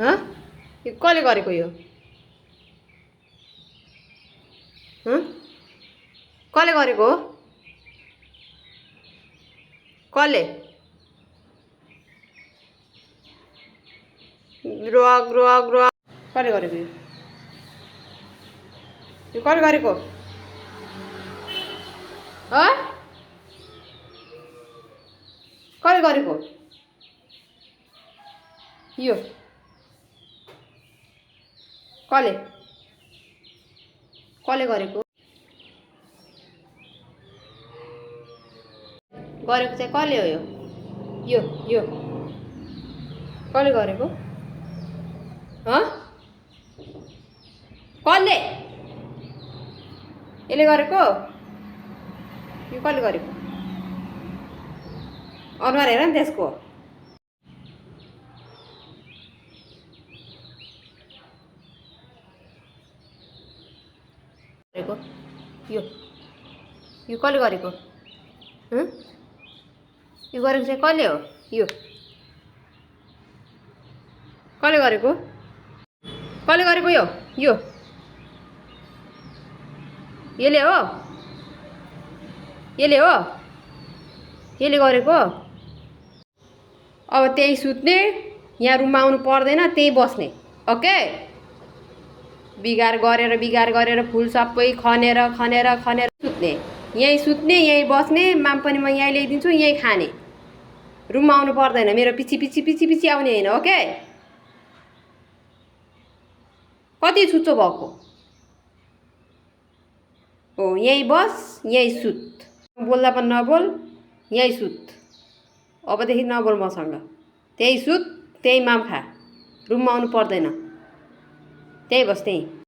हँ यो कसले गरेको यो हँ कसले गरेको हो कसले रग रग रग कसले गरेको यो कसले गरेको कसले गरेको यो कसले कसले गरेको गरेको चाहिँ कसले हो यो यो कसले गरेको हँ कसले यसले गरेको यो कसले गरेको अनुहार हेर नि त्यसको यो यो कसले गरेको हँ यो गरेको चाहिँ कसले हो यो कसले गरेको कसले गरेको यो यसले हो यसले गरेको अब त्यही सुत्ने यहाँ रुममा आउनु पर्दैन त्यही बस्ने ओके बिगार गरेर फुल सबै खनेर सुत्ने यहीँ बस्ने माम पनि म यहीँ ल्याइदिन्छु यहीँ खाने रुममा आउनु पर्दैन मेरो पछि आउने होइन ओके कति छुच्चो भएको हो यहीँ बस यहीँ सुत बोल्दा पनि नबोल यहीँ सुत अबदेखि नबोल मसँग त्यही सुत त्यही माम खा रुममा आउनु पर्दैन त्यही बस त्यहीँ